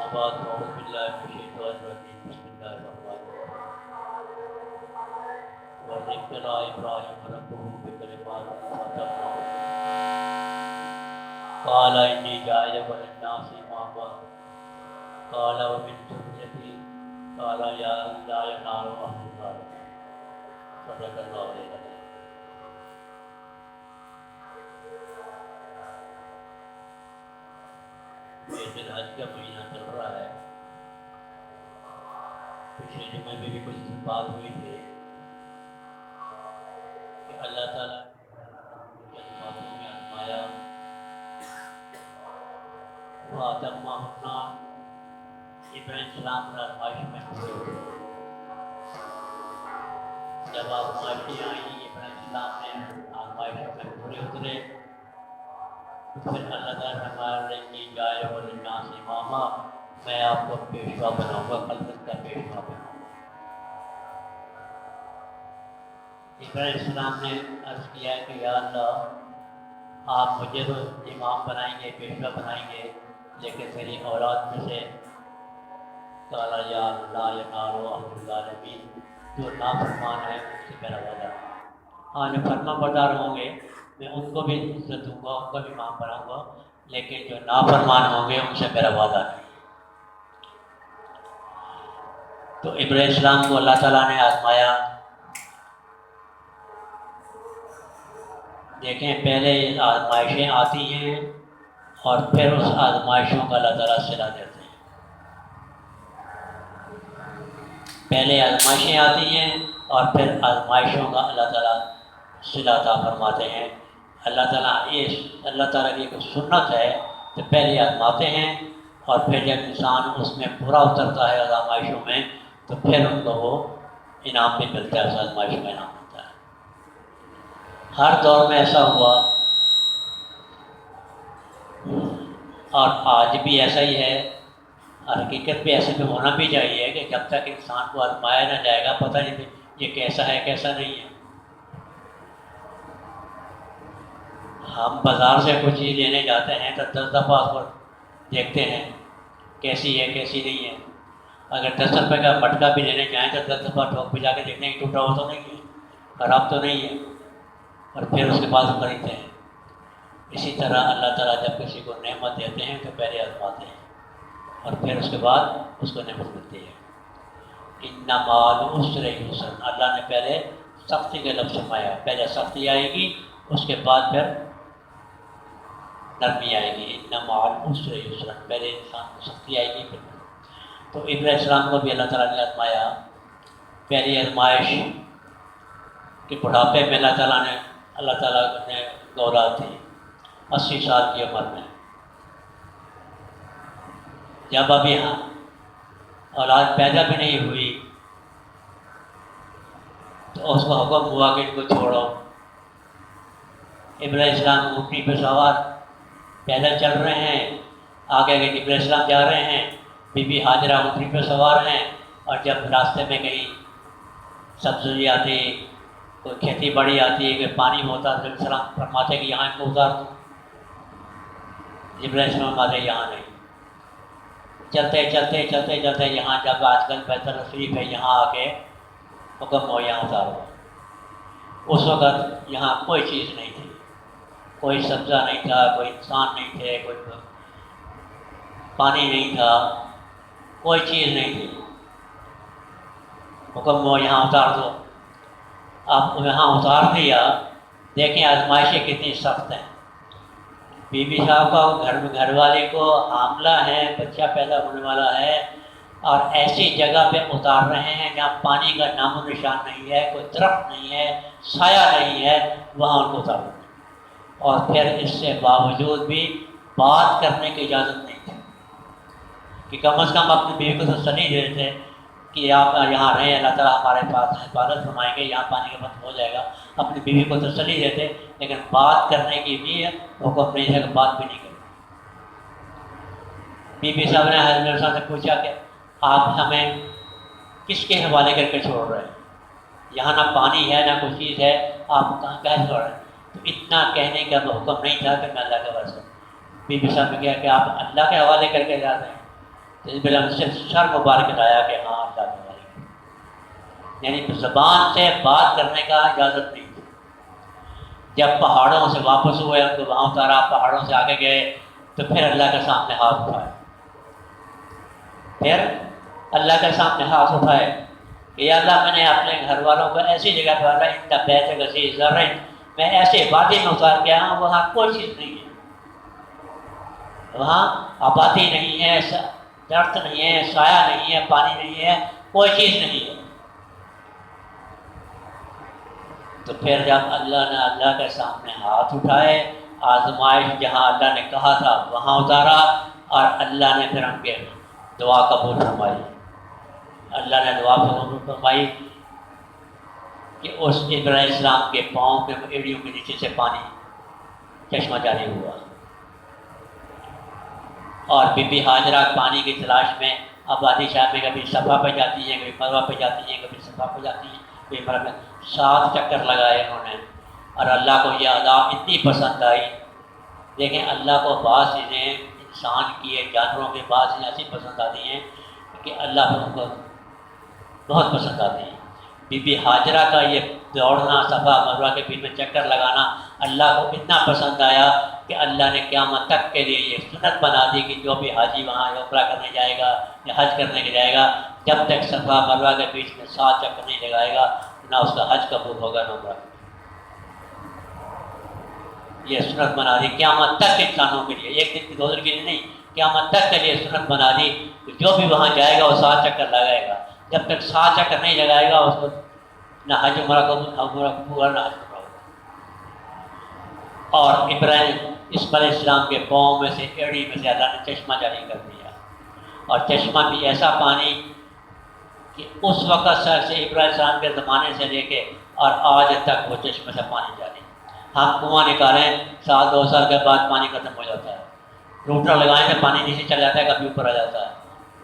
بعد أعوذ بالله من الشيطان الرجيم بسم الله الرحمن الرحيم وإذ ابتلى إبراهيم ربه بكلمات فأتمهن قال إني جاعلك للناس إماما قال ومن ذريتي قال يا لا ينال أهل الظالمين صدق الله العظيم. یہ دن حج کا مہینہ چل رہا ہے. پچھلے جمعے میں بھی کچھ بات ہوئی تھی کہ اللہ تعالیٰ نے باتوں میں آزمایا وہ آدم اپنا ابراہیم السلام پر آزمائش میں پورے ہوئے. جب آزمائشیں آئیں ابراہیم السلام نے آزمائشوں میں پورے اترے پھر اللہ تعالیٰ نے ہمارے لیے جائے اور الناس اماما میں آپ کو پیشوا بناؤں گا خلقت کا پیشوا بناؤں گا. ابراہیم السلام نے عرض کیا کہ یا اللہ آپ مجھے تو امام بنائیں گے پیشوا بنائیں گے لیکن میری اولاد میں سے کالا یا لا ینال اہل الظالمین جو نافرمان ہے ان سے میرا وعدہ. ہاں جو فرما بردار ہوں گے میں ان کو بھی عزت دوں گا ان کو بھی امام بناؤں گا لیکن جو نافرمان ہوں گے ان سے میرا وعدہ نہیں. تو ابراہیم السلام کو اللہ تعالیٰ نے آزمایا. دیکھیں پہلے آزمائشیں آتی ہیں اور پھر اس آزمائشوں کا اللہ تعالیٰ صلہ دیتے ہیں. پہلے آزمائشیں آتی ہیں اور پھر آزمائشوں کا اللہ تعالیٰ صلہ عطا فرماتے ہیں. اللہ تعالیٰ کی ایک سنت ہے کہ پہلے آزماتے ہیں اور پھر جب انسان اس میں پورا اترتا ہے آزمائشوں میں تو پھر ان کو وہ انعام بھی ملتا ہے. اس آزمائشوں میں انعام ملتا ہے. ہر دور میں ایسا ہوا اور آج بھی ایسا ہی ہے. حقیقت بھی ایسے میں ہونا بھی چاہیے کہ جب تک انسان کو آزمایا نہ جائے گا پتہ نہیں یہ کیسا ہے کیسا نہیں ہے. ہم بازار سے کوئی چیز لینے جاتے ہیں تو 10 دفعہ اس کو دیکھتے ہیں کیسی ہے کیسی نہیں ہے. اگر 10 روپے کا مٹکا بھی لینے جائیں تو 10 دفعہ ٹھوک بھی جا کے دیکھتے ہیں کہ ٹوٹا ہوا تو نہیں ہے خراب تو نہیں ہے اور پھر اس کے بعد خریدتے ہیں. اسی طرح اللہ تعالیٰ جب کسی کو نعمت دیتے ہیں تو پہلے آزماتے ہیں اور پھر اس کے بعد اس کو نعمت ملتی ہے. ان مع العسر یسرا اللہ نے پہلے سختی کا لفظ فرمایا. پہلے سختی آئے گی اس کے بعد پھر نرمی آئے گی. ان مع العسر یسرا پہلے انسان کو سختی آئے گی پھر. تو ابراہیم السلام کو بھی اللہ تعالیٰ نے آزمایا. پہلی آزمائش کہ بڑھاپے میں اللہ تعالیٰ نے اولاد تھی 80 سال کی عمر میں. جب ابھی اولاد پیدا بھی نہیں ہوئی تو اس کو حکم ہوا کہ ان کو چھوڑو. ابراہیم السلام اونٹنی پہ سوار پیدل چل رہے ہیں. آگے ابراہیم السلام جا رہے ہیں. بی بی ہاجرہ اونٹنی پہ سوار ہیں اور جب راستے میں کہیں سبزی آتی کوئی کھیتی باڑی آتی ہے کہ پانی ہوتا تو السلام فرماتے کہ یہاں ان کو اتار دو. ابراہیم السلام فرماتے یہاں نہیں. چلتے یہاں جب آج کل بیت الشریف ہے یہاں آ کے حکم ہو یہاں اتارو. اس وقت یہاں کوئی چیز نہیں تھی. کوئی سبزہ نہیں تھا کوئی انسان نہیں تھے کوئی پانی نہیں تھا کوئی چیز نہیں تھی. حکم ہو یہاں اتار دو. آپ یہاں اتار دیا. دیکھیں آزمائشیں کتنی سخت ہیں. بی بی صاحب کا گھر والے کو حاملہ ہے بچہ پیدا ہونے والا ہے اور ایسی جگہ پہ اتار رہے ہیں جہاں پانی کا نام و نشان نہیں ہے کوئی درخت نہیں ہے سایہ نہیں ہے وہاں ان کو اتار رہے ہیں. اور پھر اس سے باوجود بھی بات کرنے کی اجازت نہیں تھی کہ کم از کم اپنی بیوی کو تسلی دے دیتے کہ آپ یہاں رہیں اللہ تعالیٰ ہمارے پاس حفاظت فرمائیں گے یہاں پانی کا بند ہو جائے گا. اپنی بیوی کو تسلی دیتے لیکن بات کرنے کی بھی حکم نہیں ہے کہ بات بھی نہیں کریں. بی بی صاحب نے حضرت صاحب سے پوچھا کہ آپ ہمیں کس کے حوالے کر کے چھوڑ رہے ہیں. یہاں نہ پانی ہے نہ کوئی چیز ہے آپ کہاں کہہ چھوڑ رہے ہیں. تو اتنا کہنے کا تو حکم نہیں تھا کہ میں اللہ کے واسطے. بی بی صاحب نے کہا کہ آپ اللہ کے حوالے کر کے جاتے ہیں. بلند سے سر مبارک لایا کہ ہاں اللہ مبارک، یعنی زبان سے بات کرنے کا اجازت نہیں تھی۔ جب پہاڑوں سے واپس ہوئے ان کو وہاں اتارا، پہاڑوں سے آگے گئے تو پھر اللہ کے سامنے ہاتھ اٹھائے، پھر اللہ کے سامنے ہاتھ اٹھائے کہ یا اللہ میں نے اپنے گھر والوں کو ایسی جگہ پہ ڈالا، اتنا بیت غزیر ذرہ میں ایسے وادی میں اتار کے آیا ہوں وہاں کوئی چیز نہیں ہے، وہاں آبادی نہیں ہے، درخت نہیں ہے، سایہ نہیں ہے، پانی نہیں ہے، کوئی چیز نہیں ہے۔ تو پھر جب اللہ نے اللہ کے سامنے ہاتھ اٹھائے، آزمائش جہاں اللہ نے کہا تھا وہاں اتارا، اور اللہ نے پھر ہم کے دعا قبول فرمائی۔ اللہ نے دعا قبول فرمائی کہ اس ابراہیم علیہ السلام کے پاؤں کے ایڑیوں کے نیچے سے پانی چشمہ جاری ہوا، اور بی بی ہاجرہ پانی کی تلاش میں آبادی شاہ میں کبھی صفا پہ جاتی ہیں، کبھی مروہ پہ جاتی ہیں، کبھی صفا پہ جاتی ہیں، کبھی مروہ پہ، 7 چکر لگائے انہوں نے، اور اللہ کو یہ ادا اتنی پسند آئی۔ لیکن اللہ کو بعض چیزیں انسان کی، جانوروں کے بعض چیزیں ایسی پسند آتی ہیں کہ اللہ کو ان کو بہت پسند آتی ہیں۔ بی بی ہاجرہ کا یہ دوڑنا، صفا مروہ کے بیچ میں چکر لگانا اللہ کو اتنا پسند آیا کہ اللہ نے قیامت تک کے لیے یہ سنت بنا دی کہ جو بھی حاجی وہاں عمرہ کرنے جائے گا یا حج کرنے کے جائے گا، جب تک صفا مروہ کے بیچ میں 7 چکر نہیں لگائے گا نہ اس کا حج قبول ہوگا نہ عمرہ۔ یہ سنت بنا دی قیامت تک انسانوں کے لیے، ایک دن کی 2 دن کے لیے نہیں، قیامت تک کے لیے سنت بنا دی کہ جو بھی وہاں جائے گا وہ 7 چکر لگائے گا، جب تک 7 چکر نہیں لگائے گا اس کو نہ حج عمرہ قبول نہ حج عمرہ ہوگا۔ اور اسماعیل علیہ السلام کے پاؤں میں سے، ایڑی میں سے اللہ نے چشمہ جاری کر دیا، اور چشمہ بھی ایسا پانی کہ اس وقت سے ابراہیم علیہ السلام کے زمانے سے لے کے اور آج تک وہ چشمے سے پانی جاری۔ ہم کنواں نکالیں 2 سال کے بعد پانی ختم ہو جاتا ہے، روٹر لگائیں تو پانی نیچے چل جاتا ہے، کبھی اوپر آ جاتا ہے،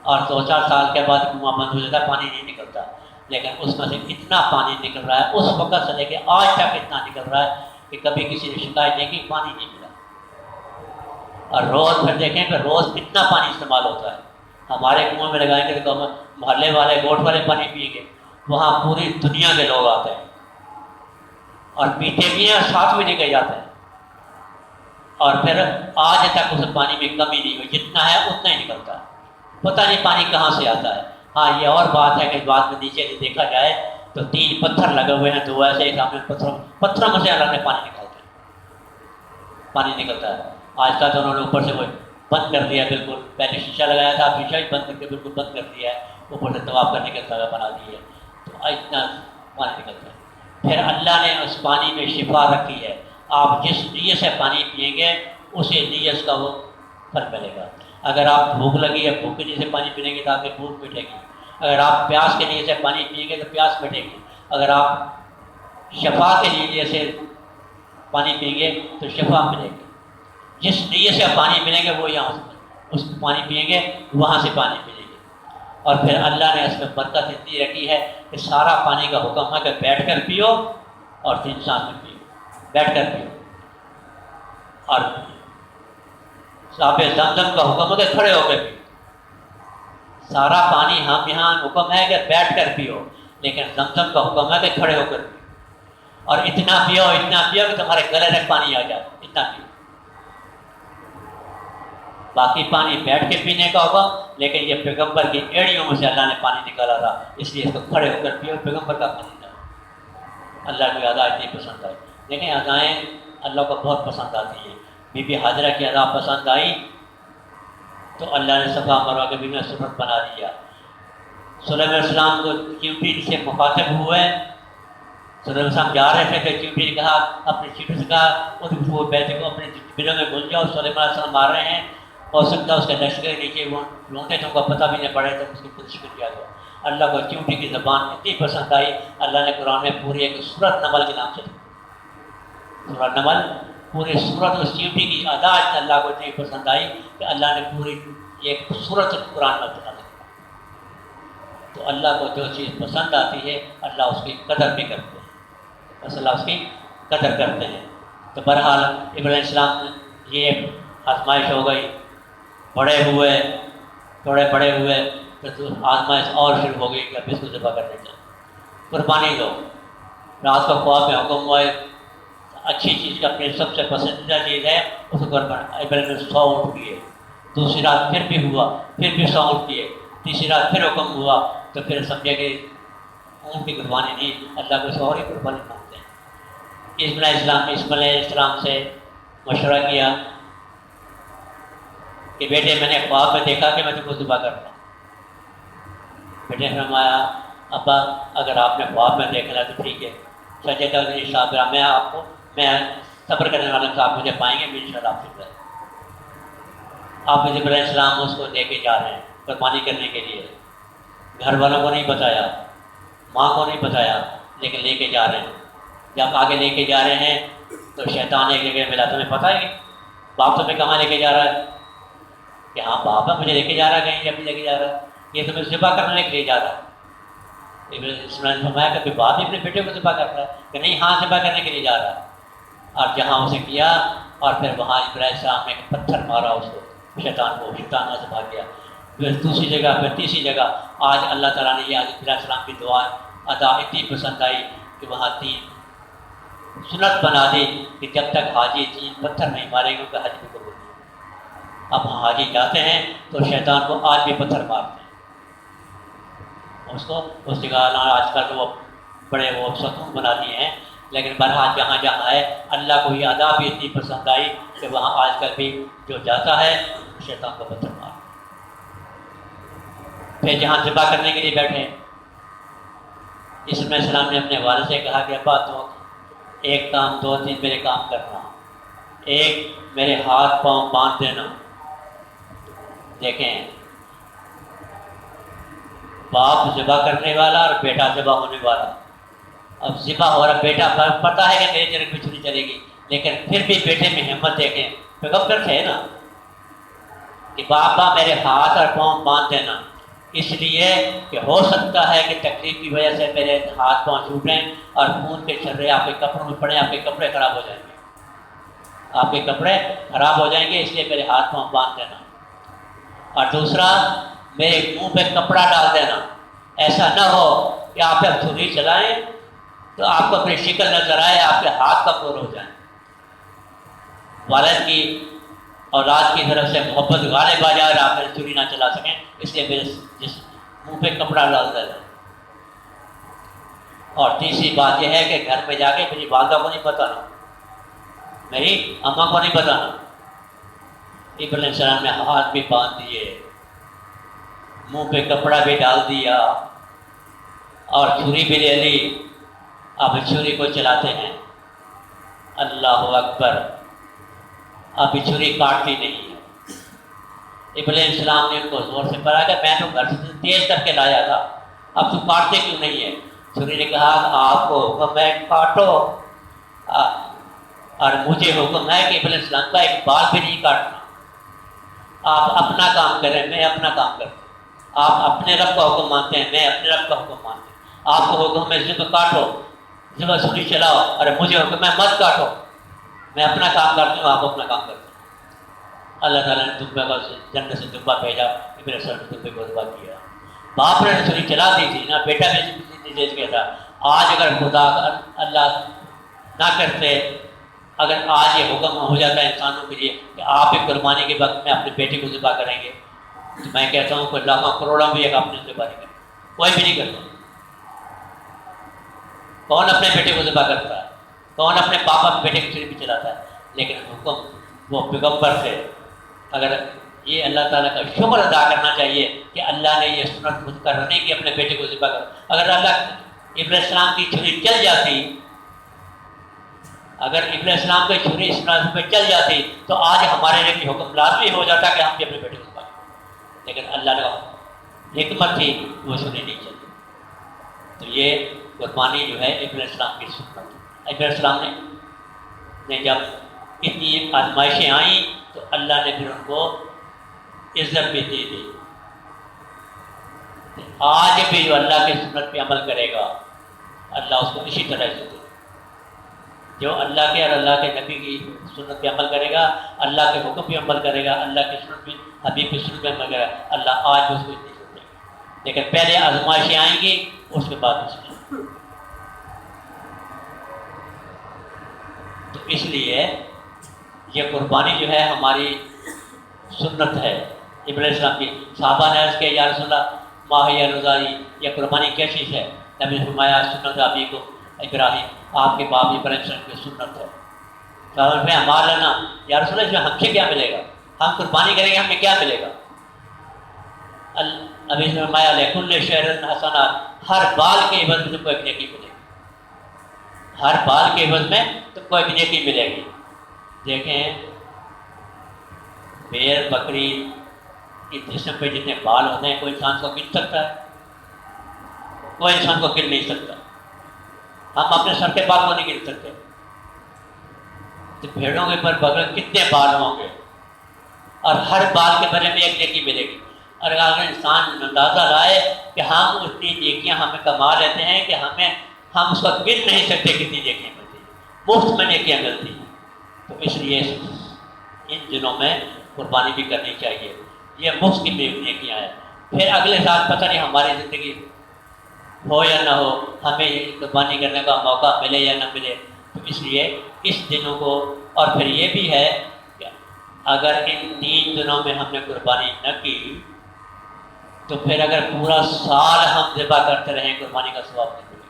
اور 2-4 سال کے بعد کنواں بند ہو جاتا ہے، پانی نہیں نکلتا۔ لیکن اس میں سے اتنا پانی نکل رہا ہے، اس وقت سے لے کے آج تک اتنا نکل رہا ہے کہ کبھی کسی نے شکایت نہیں کی پانی نہیں ملا۔ اور روز پھر دیکھیں کہ روز کتنا پانی استعمال ہوتا ہے۔ ہمارے کنویں میں لگائیں گے تو محلے والے، گوٹ والے پانی پئیں گے، وہاں پوری دنیا کے لوگ آتے ہیں اور پیتے بھی ہیں اور ساتھ بھی لے کے جاتے ہیں، اور پھر آج تک اس پانی میں کمی نہیں ہوئی، جتنا ہے اتنا ہی نکلتا ہے، پتہ نہیں پانی کہاں سے آتا ہے۔ ہاں یہ اور بات ہے کہ بعد میں نیچے سے دیکھا جائے تو 3 پتھر لگے ہوئے ہیں، 2 ایسے ہی سامنے پتھروں میں سے اللہ نے پانی نکالتا ہے، پانی نکلتا ہے۔ آج کا تو انہوں نے اوپر سے وہ بند کر دیا بالکل، پہلے شیشہ لگایا تھا، شیشہ ہی بند کر کے بالکل بند کر دیا ہے، اوپر سے طواف کرنے کی جگہ بنا دی ہے، تو اتنا پانی نکلتا ہے۔ پھر اللہ نے اس پانی میں شفا رکھی ہے، آپ جس نیت سے پانی پئیں گے اسی نیت کا وہ پھل ملے گا۔ اگر آپ بھوک لگی ہے، بھوک کے نیت سے پانی پئیں گے تو آپ کی بھوک مٹے گی، اگر آپ پیاس کے نیت سے پانی پئیں گے تو پیاس مٹے گی، اگر آپ شفا کے نیت سے پانی پئیں گے تو شفا ملے گی۔ جس نیت سے پانی ملیں گے وہ یہاں سے اس پانی پئیں گے، وہاں سے پانی ملے گی۔ اور پھر اللہ نے اس میں برکت اتنی رکھی ہے کہ سارا پانی کا حکم ہے کہ بیٹھ کر پیو، اور پھر انسان میں پیو، بیٹھ کر پیو۔ اور صاحب زمزم کا حکم ہے کہ کھڑے ہو کے پیو۔ سارا پانی ہم یہاں حکم ہے کہ بیٹھ کر پیو، لیکن زمزم کا حکم ہے کہ کھڑے ہو کر پیو، اور اتنا پیو کہ تمہارے گلے تک پانی آ جائے، اتنا پیو۔ باقی پانی بیٹھ کے پینے کا ہوگا، لیکن یہ پیغمبر کی ایڑیوں میں سے اللہ نے پانی نکالا تھا، اس لیے اس کو کھڑے ہو کر پیو، پیغمبر کا پانی تھا۔ اللہ کی ادا اتنی پسند آئی، لیکن ادائیں اللہ کو بہت پسند آتی ہیں۔ بی بی ہاجرہ کی ادا پسند آئی تو اللہ نے صفا مروہ کے بھی میں سنت بنا دیا۔ سلیمان علیہ السلام کو چیونٹی سے مخاطب ہوئے، سلیمان علیہ السلام جا رہے تھے کہ چیونٹی نے کہا، اپنے چیونٹی سے کہا وہ بیٹے کو اپنے بلوں میں گھل جاؤ، سلیمان علیہ السلام آ رہے ہیں، ہو سکتا ہے اس کے لشکر کے نیچے وہ لونگے تم کو پتہ بھی نہیں پڑے تو اس کی کوشش کر دیا گیا۔ اللہ کو چیونٹی کی زبان اتنی پسند آئی، اللہ نے قرآن میں پوری ایک سورت نمل کے نام سے، سورت نمل، پوری سورت اس چیونٹی کی ادا اللہ کو اتنی پسند آئی کہ اللہ نے پوری ایک سورت قرآن میں بنا دی۔ تو اللہ کو جو چیز پسند آتی ہے اللہ اس کی قدر بھی کرتے ہیں، بس اللہ اس کی قدر کرتے ہیں۔ تو بہرحال ابراہیم علیہ السلام یہ آزمائش ہو گئی، بڑے ہوئے، تھوڑے بڑے ہوئے تو آزمائش اور شروع ہو گئی کہ اب اس کو ذبح کرنے کا قربانی دو. رات کو خواب میں حکم ہوا اچھی چیز کا اپنی سب سے پسندیدہ چیز ہے اس کو قربانی. ابراہیم نے 100 اونٹ دیے. دوسری رات پھر بھی ہوا, پھر بھی 100 اونٹ دیے. تیسری رات پھر حکم ہوا تو پھر سمجھے کہ اونٹ کی قربانی نہیں, اللہ کو اور ہی قربانی مانگتے ہیں. اسماعیل علیہ السلام سے مشورہ کیا کہ بیٹے میں نے خواب میں دیکھا کہ میں تم کو ذبح کرتا ہوں. بیٹے نے فرمایا ابا اگر آپ نے خواب میں دیکھنا تو ٹھیک ہے, صابرہ میں صبر کرنے والا تو آپ مجھے پائیں گے, ان شاء اللہ آپ سے آپ ابراہیم علیہ السلام اس کو لے کے جا رہے ہیں قربانی کرنے کے لیے. گھر والوں کو نہیں بتایا, ماں کو نہیں بتایا, لیکن لے کے جا رہے ہیں. جب آگے لے کے جا رہے ہیں تو شیطان ایک جگہ ملا. تمہیں پتہ ہے باپ تمہیں کہاں لے کے جا رہا ہے؟ کہ ہاں باپ ہے, مجھے لے کے جا رہا ہے, کہیں جب لے کے جا رہا ہے, یہ تمہیں ذبح کرنے کے لیے جا رہا ہے. اسماعیل نے فرمایا کہ باپ اپنے بیٹے کو ذبح کر رہا ہے کہ نہیں, ہاں ذبح کرنے کے لیے جا رہا ہے. اور جہاں اسے کیا اور پھر وہاں ابراہیم السلام نے پتھر مارا اس کو, شیطان نے ذبح کیا. پھر دوسری جگہ, پھر تیسری جگہ. آج اللہ تعالیٰ نے یہ ابراہیم السلام کی دعا ادا اتنی پسند آئی کہ وہاں 3 سنت بنا دی کہ جب تک حاجی 3 پتھر نہیں ماریں گے ان کا حج بھی قبول نہیں. اب حاجی جاتے ہیں تو شیطان کو آج بھی پتھر مارتے ہیں اس کو. اس جگہ آج کل وہ بڑے وہ ستون بنا دیے ہیں, لیکن بہرحال جہاں جہاں ہے اللہ کو یہ ادا بھی اتنی پسند آئی کہ وہاں آج کل بھی جو جاتا ہے شیطان کو پتھر مار. پھر جہاں ذبح کرنے کے لیے بیٹھے, اسماعیل السلام نے اپنے والد سے کہا کہ ابا تو ایک کام 2-3 میرے کام کرنا. ایک میرے ہاتھ پاؤں باندھ دینا. دیکھیں باپ ذبح کرنے والا اور بیٹا ذبح ہونے والا. اب ذبح ہو رہا بیٹا, پتہ ہے کہ میرے جرگ میں چھری چلے گی, لیکن پھر بھی بیٹے میں ہمت دیکھیں. پیغمبر تھے نا کہ باپا میرے ہاتھ اور پاؤں باندھ دینا, اس لیے کہ ہو سکتا ہے کہ تکلیف کی وجہ سے میرے ہاتھ پاؤں چھوٹیں اور خون کے چھرے آپ کے کپڑوں میں پڑیں, آپ کے کپڑے خراب ہو جائیں گے, آپ کے کپڑے خراب ہو جائیں گے, اس لیے میرے ہاتھ پاؤں باندھ دینا. اور دوسرا میرے منہ پہ کپڑا ڈال دینا. ایسا نہ ہو کہ آپ جب چھری چلائیں تو آپ کو اپنی شکل نظر آئے, آپ کے ہاتھ کمزور ہو جائیں. والد کی اولاد کی طرف سے محبت غالب آ جائے اور آپ میری چھری نہ چلا سکیں, اس لیے میرے منہ پہ کپڑا ڈال دینا. اور تیسری بات یہ ہے کہ گھر پہ جا کے میری والدہ کو نہیں بتانا, میری اماں کو نہیں بتانا. ابراہیم السلام نے ہاتھ بھی باندھ دیے, منہ پہ کپڑا بھی ڈال دیا اور چھری بھی لے لی. اب چھری کو چلاتے ہیں. اللہ اکبر, اب چھری کاٹتی نہیں ہے. ابراہیم السلام نے ان کو زور سے پڑھا کہ میں تو گھر سے تیز کر کے لایا تھا, اب تو کاٹتے کیوں نہیں ہے؟ چھری نے کہا آپ کو حکم ہے کاٹو, اور مجھے حکم ہے کہ ابراہیم السلام کا ایک بال بھی نہیں کاٹنا. آپ اپنا کام کریں, میں اپنا کام کرتا ہوں. آپ اپنے رب کا حکم مانتے ہیں, میں اپنے رب کا حکم مانتے ہیں. آپ کو حکم ہے ذبح کاٹو, ذبح چھری چلاؤ, اور مجھے حکم ہے مت کاٹو. میں اپنا کام کرتا ہوں, آپ اپنا کام کرتے ہیں. اللہ تعالیٰ نے دمبے کو جنت سے دمبا بھیجا, ابراہیم السلام نے دمبے کو ذبح کیا. باپ نے چھری چلا دی تھی نا, بیٹا بھی دے گیا تھا. آج اگر خدا اللہ نہ کرتے, اگر آج یہ حکم ہو جاتا ہے انسانوں کے لیے کہ آپ ایک قربانی کے وقت میں اپنے بیٹے کو ذبح کریں گے, تو میں کہتا ہوں کہ لاکھوں کروڑوں بھی ایک اپنے ذبح نہیں کرتا, کوئی بھی نہیں کرتا. کون اپنے بیٹے کو ذبح کرتا ہے؟ کون اپنے پاپا کے بیٹے کی چھری بھی چلاتا ہے؟ لیکن حکم وہ پیغمبر سے. اگر یہ اللہ تعالیٰ کا شکر ادا کرنا چاہیے کہ اللہ نے یہ سنت مقرر نہیں کہ اپنے بیٹے کو ذبح کر. اگر اللہ ابراہیم السلام کی چھری چل جاتی, اگر ابراہیم السلام کی چھری اس پہ چل جاتی تو آج ہمارے لیے حکم لازمی ہو جاتا کہ ہم بھی اپنے بیٹے کو ذبح کریں. لیکن اللہ کا حکمت تھی وہ چھری نہیں چلتی. تو یہ قربانی جو ہے ابراہیم السلام کی سنت. ابراہیم السلام نے جب اتنی آزمائشیں آئیں تو اللہ نے پھر ان کو عزت بھی دے دی. آج بھی جو اللہ کی سنت پہ عمل کرے گا اللہ اس کو اسی طرح عزت دے. جو اللہ کے اور اللہ کے نبی کی سنت پہ عمل کرے گا, اللہ کے حکم پہ عمل کرے گا, اللہ کی سنت پہ حبیب کی سنت میں مگر اللہ آج بھی اس کو اتنی سنتے ہیں، لیکن پہلے آزمائشیں آئیں گی اس کے بعد اس میں۔ تو اس لیے یہ قربانی جو ہے ہماری سنت ہے ابراہیم علیہ السلام کی۔ صحابہ نے عرض کیا یا رسول اللہ ما ہی الرضائی، یہ قربانی کیا چیز ہے؟ نبی نے فرمایا سنت ابی کو ابراہیم، آپ کے باپ ابراہیم علیہ السلام کی سنت ہے۔ صحابہ میں ہمار لینا یا رسول اللہ اس میں ہم سے کیا ملے گا؟ ہم قربانی کریں گے ہمیں کیا ملے گا؟ نبی نے فرمایا لکل شعر حسنہ، ہر بال کے عوض میں تم کو ایک نیکی ملے گی، ہر بال کے عوض میں تم کو ایک نیکی ملے گی۔ دیکھیں بیر بکری کی جسم پہ جتنے بال ہوتے ہیں کوئی انسان کو گن سکتا ہے؟ کوئی انسان کو گن نہیں سکتا۔ ہم اپنے سر کے بال کو نہیں گن سکتے، تو بھیڑوں کے پر بغیر کتنے بال ہوں گے، اور ہر بال کے بارے میں ایک نیکی ملے گی۔ اور اگر انسان اندازہ لائے کہ ہم اتنی نیکیاں ہمیں کما لیتے ہیں کہ ہم اس کو گن نہیں سکتے کتنی نیکیاں ملتی ہیں، مفت میں نیکیاں ملتی ہیں۔ تو اس لیے ان دنوں میں قربانی بھی کرنی چاہیے، یہ مفت کی نیکیاں ہیں۔ پھر اگلے سال پتہ نہیں ہماری زندگی ہو یا نہ ہو، ہمیں قربانی کرنے کا موقع ملے یا نہ ملے۔ تو اس لیے اس دنوں کو، اور پھر یہ بھی ہے کہ اگر ان 3 دنوں میں ہم نے قربانی نہ کی تو پھر اگر پورا سال ہم ذبح کرتے رہیں قربانی کا ثواب نہیں ملے گا۔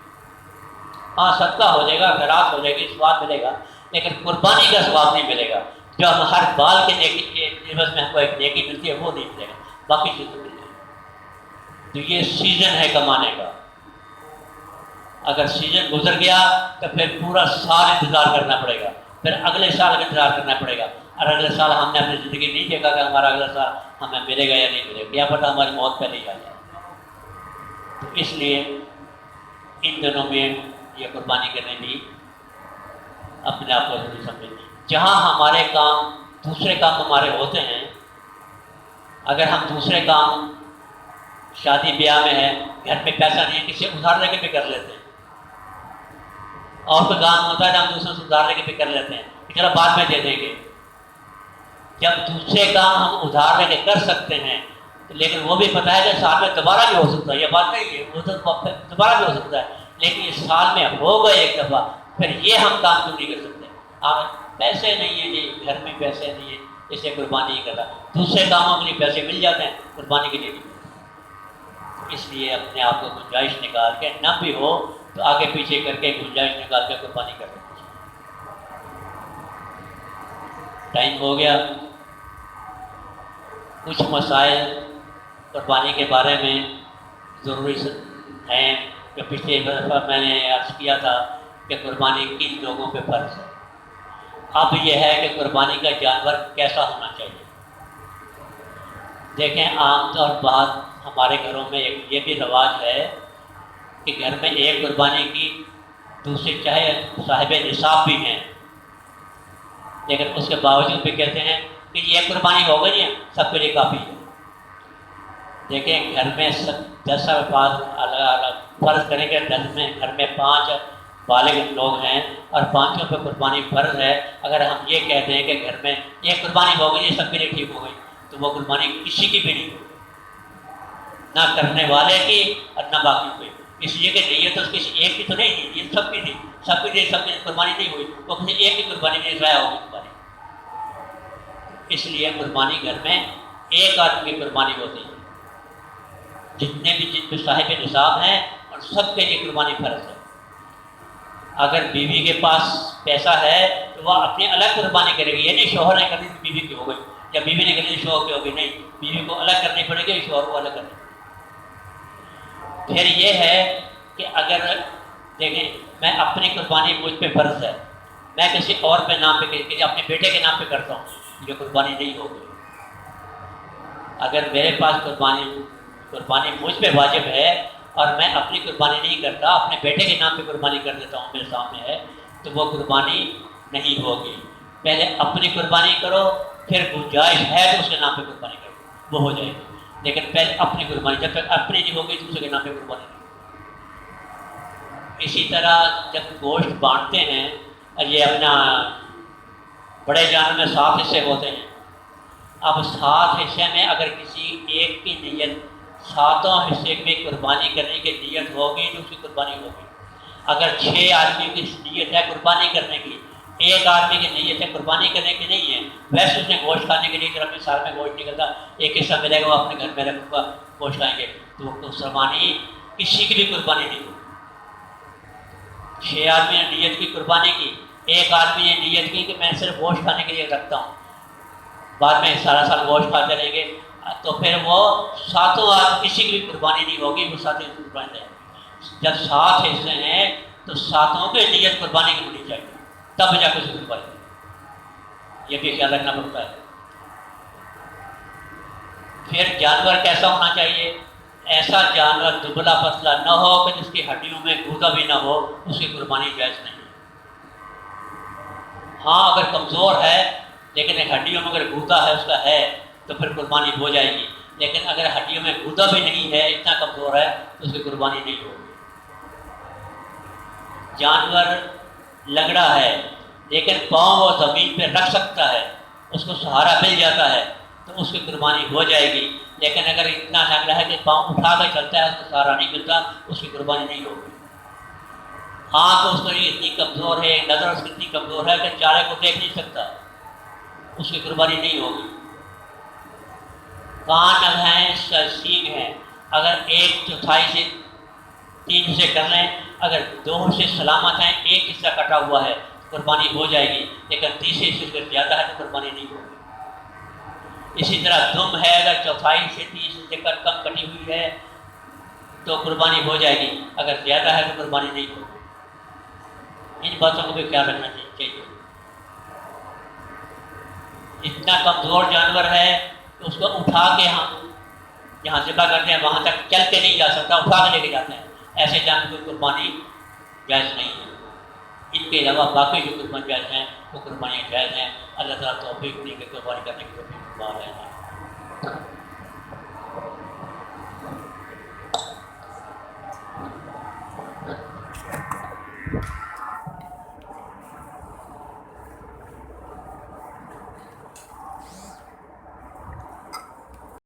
ہاں صدقہ ہو جائے گا، خیرات ہو جائے گی، ثواب ملے گا، لیکن قربانی کا ثواب نہیں ملے گا۔ جو ہم ہر بال کے نیکی کے عوض میں ہم کو ایک نیکی ملتی ہے وہ نہیں ملے گا، باقی چیز تو مل جائے گا۔ تو یہ سیزن ہے کمانے کا، اگر سیزن گزر گیا تو پھر پورا سال انتظار کرنا پڑے گا، پھر اگلے سال کا انتظار کرنا پڑے گا، اور اگلے سال ہم نے اپنی زندگی نہیں دیکھا کہ ہمارا اگلا سال ہمیں ملے گا یا نہیں ملے گا، کیا پتہ ہماری موت پہلے ہی آ جائے۔ تو اس لیے ان دنوں میں یہ قربانی کرنے بھی اپنے آپ کو ضروری سمجھیں۔ جہاں ہمارے کام دوسرے کام ہمارے ہوتے ہیں، اگر ہم دوسرے کام شادی بیاہ میں ہے، گھر میں پیسہ نہیں ہے، کسی ادھار لے کے بھی کر لیتے ہیں، اور کوئی کام ہوتا ہے تو ہم دوسروں سے ادھار لے کے بھی کر لیتے ہیں کہ چلو بعد میں دے دیں گے۔ جب دوسرے کام ہم ادھار لے کے کر سکتے ہیں لیکن وہ بھی پتہ ہے کہ سال میں دوبارہ بھی ہو سکتا ہے، یہ بات نہیں ہے، وہ تو دوبارہ بھی ہو سکتا ہے، لیکن اس سال میں ہو گئے ایک دفعہ، پھر یہ ہم کام کیوں نہیں کر سکتے؟ پیسے نہیں ہیں جی، گھر میں پیسے نہیں ہیں، اس لیے قربانی نہیں کرتا، دوسرے کاموں کے لیے پیسے مل جاتے ہیں، قربانی کے لیے نہیں ملتے۔ اس لیے اپنے آپ کو گنجائش نکال کے، نہ بھی ہو تو آگے پیچھے کر کے گنجائش نکال کے قربانی کر سکتے۔ ٹائم ہو گیا، کچھ مسائل قربانی کے بارے میں ضروری ہیں کہ پچھلے دفعہ میں نے عرض کیا تھا کہ قربانی کن لوگوں پہ فرض ہے۔ اب یہ ہے کہ قربانی کا جانور کیسا ہونا چاہیے۔ دیکھیں عام طور پر ہمارے گھروں میں ایک یہ بھی رواج ہے کہ گھر میں ایک قربانی کی، دوسری چاہے صاحب نصاب بھی ہیں لیکن اس کے باوجود بھی کہتے ہیں کہ یہ ایک قربانی ہو گئی ہے، سب کے لیے کافی ہے۔ دیکھیں گھر میں 10 افراد الگ الگ فرض کریں گے، 10 میں گھر میں 5 بالغ لوگ ہیں اور 5 پہ قربانی فرض ہے۔ اگر ہم یہ کہتے ہیں کہ گھر میں ایک قربانی ہو گئی ہے، سب کے لیے ٹھیک ہو گئی، تو وہ قربانی کسی کی بھی نہیں ہوگی، نہ کرنے والے کی اور نہ باقی کوئی، اس لیے کہ نیت تو کسی ایک کی تو نہیں تھی، یہ سب کی تھی، سب کی قربانی نہیں ہوئی، وہ کسی ایک کی قربانی نہیں ضائع ہوگی قربانی۔ اس لیے قربانی گھر میں ایک آدمی کی قربانی ہوتی ہے، جتنے بھی جن پہ صاحب نصاب ہیں اور سب کے لیے قربانی فرض ہے۔ اگر بیوی کے پاس پیسہ ہے تو وہ اپنی الگ قربانی کرے گی، یہ نہیں شوہر نے کرنی بیوی کی ہو گئی یا بیوی نے کرنی شوہر کی ہو گئی، نہیں، بیوی کو الگ کرنی پڑے گی، شوہر کو الگ کرنی پڑے گی۔ پھر یہ ہے کہ اگر دیکھیں میں اپنی قربانی مجھ پہ فرض ہے، میں کسی اور پہ نام پہ کسی اپنے بیٹے کے نام پہ کرتا ہوں، یہ قربانی نہیں ہوگی۔ اگر میرے پاس قربانی مجھ پہ واجب ہے اور میں اپنی قربانی نہیں کرتا، اپنے بیٹے کے نام پہ قربانی کر دیتا ہوں، میرے سامنے ہے، تو وہ قربانی نہیں ہوگی۔ پہلے اپنی قربانی کرو، پھر گنجائش ہے تو اس کے نام پہ قربانی کرو، وہ ہو جائے گی، لیکن پہلے اپنی قربانی، جب تک اپنی نہیں ہوگی دوسرے کے نام پہ قربانی نہیں ہوگی۔ اسی طرح جب گوشت بانٹتے ہیں، یہ اپنا بڑے جانور میں 7 حصے ہوتے ہیں، اب 7 حصے میں اگر کسی ایک کی نیت 7 حصے میں قربانی کرنے کی نیت ہوگی تو اس کی قربانی ہوگی. اگر 6 آدمی کی نیت ہے قربانی کرنے کی، ایک آدمی کی نیت ہے قربانی کرنے کی نہیں ہے، ویسے اس نے گوشت کھانے کے لیے اگر اپنے سال میں گوشت نکلتا ایک حصہ ملے گا وہ اپنے گھر میں رکھوں گا گوشت کھائیں گے، تو وہ قربانی کسی کی بھی قربانی نہیں ہوگی. 6 آدمی نے نیت کی قربانی کی، ایک آدمی نے نیت کی کہ میں صرف گوشت کھانے کے لیے رکھتا ہوں، بعد میں سارا سال گوشت کھاتے رہیں گے، تو پھر وہ 7 آدمی کسی کی بھی قربانی نہیں ہوگی، وہ 7 کی قربانی ہے. جب 7 حصے ہیں تو 7 کی نیت قربانی کی ہونی چاہیے تب جا کے اس کی قربانی. یہ بھی خیال رکھنا پڑتا ہے. پھر جانور کیسا ہونا چاہیے؟ ایسا جانور دبلا پتلا نہ ہو کہ جس کی ہڈیوں میں گودا بھی نہ ہو، اس کی قربانی جائز نہیں. ہاں اگر کمزور ہے لیکن ہڈیوں میں اگر گودا ہے اس کا ہے تو پھر قربانی ہو جائے گی، لیکن اگر ہڈیوں میں گودا بھی نہیں ہے، اتنا کمزور ہے تو اس کی قربانی نہیں ہوگی. جانور لنگڑا ہے لیکن پاؤں وہ زمین پہ رکھ سکتا ہے، اس کو سہارا مل جاتا ہے تو اس کی قربانی ہو جائے گی. لیکن اگر اتنا لنگڑا ہے کہ پاؤں اٹھا کر چلتا ہے، اس کو سہارا نہیں ملتا، اس کی قربانی نہیں ہوگی. ہاں تو اس کو اتنی کمزور ہے، نظر اس کی اتنی کمزور ہے کہ چارے کو دیکھ نہیں سکتا، اس کی قربانی نہیں ہوگی. کان اب ہیں، سینگ ہیں، اگر 1/4 سے 3 حصے کر لیں، اگر 2 حصے سلامت ہیں، 1 حصہ کٹا ہوا ہے قربانی ہو جائے گی، لیکن تیسرے حصے سے زیادہ ہے تو قربانی نہیں ہوگی. اسی طرح دم ہے، اگر 1/4 سے 3 حصے کم کٹی ہوئی ہے تو قربانی ہو جائے گی، اگر زیادہ ہے تو قربانی نہیں ہوگی. ان باتوں کو بھی خیال رکھنا چاہیے. اتنا کمزور جانور ہے کہ اس کو اٹھا کے ہم جہاں ذبح کرتے ہیں وہاں تک چل کے نہیں جا سکتا، اٹھا کے لے کے جاتے ہیں، ایسے جانور کی قربانی جائز نہیں ہے. ان کے علاوہ باقی جو قربانی جائز ہیں وہ قربانیاں جائز ہیں. اللہ تعالیٰ توفیق دے کہ قربانی کرنے کی توفیق ہے.